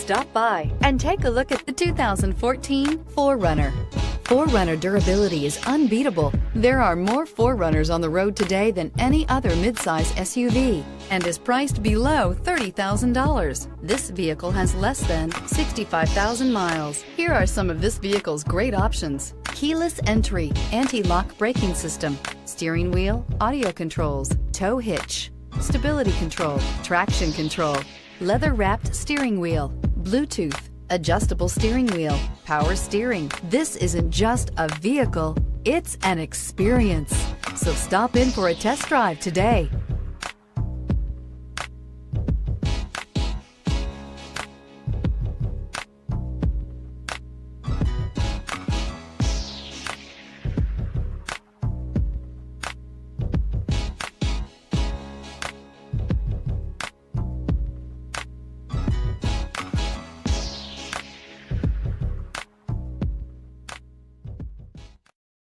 Stop by and take a look at the 2014 4Runner. 4Runner durability is unbeatable. There are more 4Runners on the road today than any other midsize SUV and is priced below $30,000. This vehicle has less than 65,000 miles. Here are some of this vehicle's great options: keyless entry, anti-lock braking system, steering wheel audio controls, tow hitch, stability control, traction control, leather-wrapped steering wheel, Bluetooth, adjustable steering wheel, power steering. This isn't just a vehicle, it's an experience. So stop in for a test drive today.